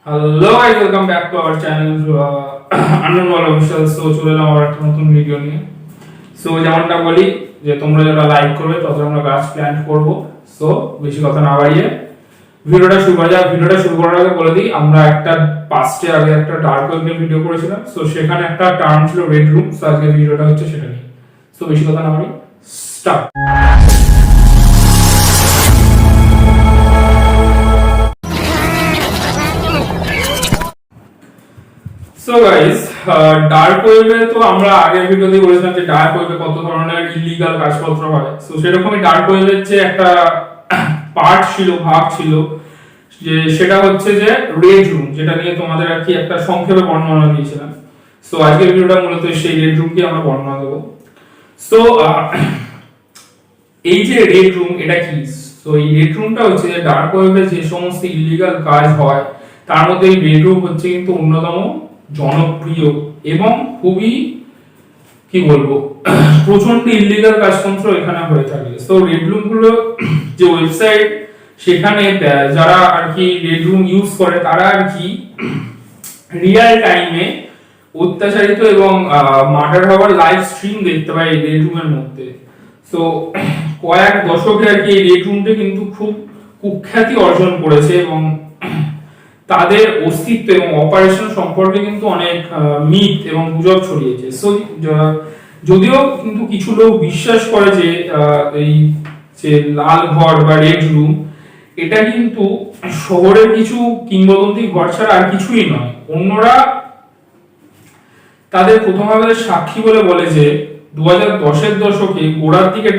Hello guys, welcome back to our channel unknown wall official. So চলে এলাম আবার একটা নতুন ভিডিও নিয়ে। সো যেমনটা বলি যে তোমরা যারা লাইক করবে তত আমরা গাছ প্ল্যান্ট করব। সো বেশি কথা না বাড়িয়ে ভিডিওটা শুরু করা যাক। ভিডিওটা শুরু করার আগে বলে দিই, আমরা একটা পাস্টে আগে একটা ডার্ক ওয়েব নিয়ে ভিডিও করেছিলাম। সো সেখানে একটা টার্ম ছিল রেড রুম। সো আজকে ভিডিওটা হচ্ছে সেটা নিয়ে। সো বেশি কথা না বাড়ি, স্টার্ট। সো গাইস, ডার্ক ওয়েবে তো আমরা আগের ভিডিওতে বলেছিলাম যে ডার্ক ওয়েবে কত ধরনের ইলিগাল কাজপত্র হয়। সো সেরকমই ডার্ক ওয়েবের যে একটা পার্ট ছিল, ভাগ ছিল, যে সেটা হচ্ছে যে রেড রুম, যেটা নিয়ে তোমাদের আর কি একটা সংক্ষেপে বর্ণনা দিয়েছিলাম। সো আজকের ভিডিওটা মূলত সেই রেড রুমকে আমরা বর্ণনা দেবো। সো এই যে রেড রুম এটা কি? সো এই রেড রুমটা হচ্ছে যে ডার্ক ওয়েবে যে সমস্ত ইলিগাল কাজ হয় তার মধ্যে এই রেড রুম হচ্ছে কিন্তু অন্যতম জনপ্রিয় এবং খুবই কি বলবো প্রচন্ড ইলিগাল কাজপত্র এখানে হয়ে থাকে। সো রেড রুম গুলো যে ওয়েবসাইট, সেখানে যারা আর কি রেড রুম ইউজ করে তারা আর কি রিয়েল টাইমে অত্যাচারিত এবং মার্ডার হওয়ার লাইভ স্ট্রিম দেখতে পায় এই রেড রুমের মধ্যে। সো কয়েক দশকে আর কি এই রেড রুমটা কিন্তু খুব কুখ্যাতি অর্জন করেছে এবং তাদের অস্তিত্ব এবং অপারেশন সম্পর্কে কিন্তু অনেক মিথ এবং গুজব ছড়িয়েছে। সো যদিও কিন্তু কিছু লোক বিশ্বাস করে যে এই যে লাল ঘর বা রেড রুম এটা কিন্তু শহরের কিছু কিংবদন্তি ঘর ছাড়া আর কিছুই নয়। অন্যরা তাদের প্রথমভাবে সাক্ষী বলে বলে যে 2010-এর দশকে গোড়ার দিকে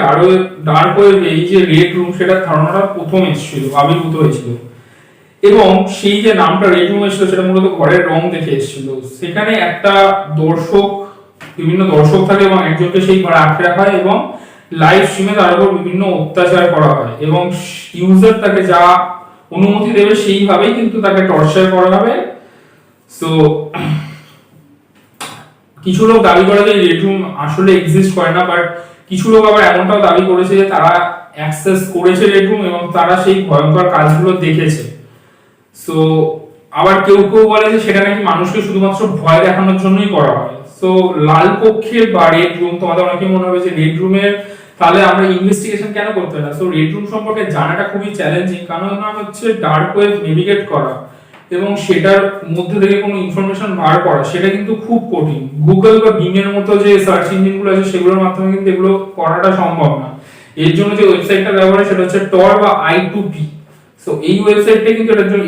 ডার্ক ওয়েবে এই যে রেড রুম সেটার ধারণাটা প্রথম এসেছিল, আবির্ভূত হয়েছিল এবং সেই যে নামটা রেড রুম এসেছিল সেটা মূলত ঘরের রং দেখে এসেছিল। সেখানে একটা বিভিন্ন দর্শক থাকে এবং একজনকে সেই ঘরে আটকে রাখা হয় এবং লাইভ স্ট্রিমে তার উপর বিভিন্ন অত্যাচার করা হয় এবং ইউজার তাকে যা অনুমতি দেবে সেইভাবেই কিন্তু তাকে টর্চার করা হবে। সো কিছু লোক দাবি করে যে রেড রুম আসলে এক্সিস্ট করে না, বাট কিছু লোক আবার এমনটাও দাবি করেছে যে তারা অ্যাক্সেস করেছে রেড রুম এবং তারা সেই ভয়ঙ্কর কাজগুলো দেখেছে। সো আবার কেউ কেউ বলে যে সেটা নাকি মানুষকে শুধুমাত্র ভয় দেখানোর জন্যই করা হয়। সো লাল কক্ষের বা রেড রুম, তোমাদের অনেকে মনে হবে যে রেড রুমের তাহলে আমরা ইনভেস্টিগেশন কেন করতে না? সো রেড রুম সম্পর্কে জানাটা খুবই চ্যালেঞ্জিং, কারণ হচ্ছে ডার্ক ওয়েব নেভিগেট করা এবং সেটার মধ্যে থেকে কোনো ইনফরমেশন বার করা সেটা কিন্তু খুব কঠিন। গুগল বা বিং এর মতো যে সার্চ ইঞ্জিনগুলো আছে সেগুলোর মাধ্যমে কিন্তু এগুলো করাটা সম্ভব না। এর জন্য যে ওয়েবসাইটটা ব্যবহার হয় সেটা হচ্ছে টর বা i2p। সো এই ওয়েবসাইটটা কিন্তু এটার জন্য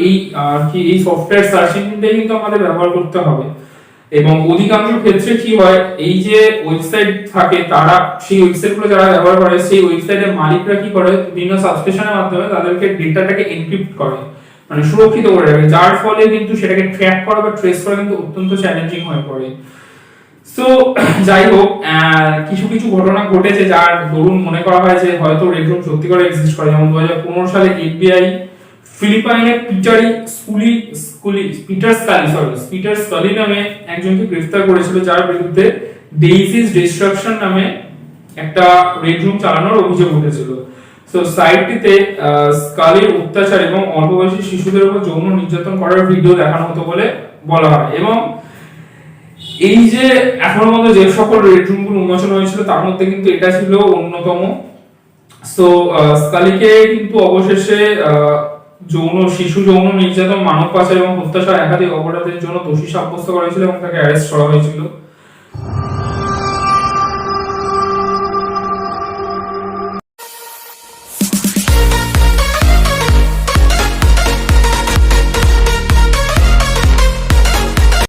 এই সফটওয়্যার সার্চ ইঞ্জিনটাই কিন্তু আমাদের ব্যবহার করতে হবে এবং অধিকাংশ ক্ষেত্রে কি হয়, এই যে ওয়েবসাইট থাকে তারা সেই ওয়েবসাইটগুলো যারা ব্যবহার করে সেই ওয়েবসাইটের মালিকরা কি করে বিভিন্ন সাবস্ক্রিপশনের মাধ্যমে তাদেরকে ডেটাটাকে এনক্রিপ্ট করে, মানে সুরক্ষিত করে রাখে, যার ফলে কিন্তু সেটাকে ট্র্যাক করা বা ট্রেস করা কিন্তু অত্যন্ত চ্যালেঞ্জিং হয়ে পড়ে। সো যাই হোক, কিছু কিছু ঘটনা ঘটেছে যার দরুন মনে করা হয় যে হয়তো রেড রুম সত্যি করে এক্সিস্ট করে। যেমন 2015 সালে এফবিআই ফিলিপাইনের পিটার স্কালি নামে একজনকে গ্রেফতার করেছিল, যার বিরুদ্ধে ডেইজিস ডিস্ট্রাকশন নামে একটা রেড রুম চালানোর অভিযোগ উঠেছিল। সো সাইটটিতে স্কালির অত্যাচার এবং অল্পবয়সী শিশুদের উপর যৌন নির্যাতন করার ভিডিও দেখানো হতো বলে বলা হয় এবং এই যে এখনো পর্যন্ত যে সকল রেড রুম গুলো উন্মোচন হয়েছিল তার মধ্যে কিন্তু এটা ছিল অন্যতম। সো স্কালিকে কিন্তু অবশেষে শিশু যৌন নির্যাতন, মানব পাচার এবং হত্যাসহ একাধিক অপরাধের জন্য দোষী সাব্যস্ত করা হয়েছিল এবং তাকে অ্যারেস্ট করা হয়েছিল।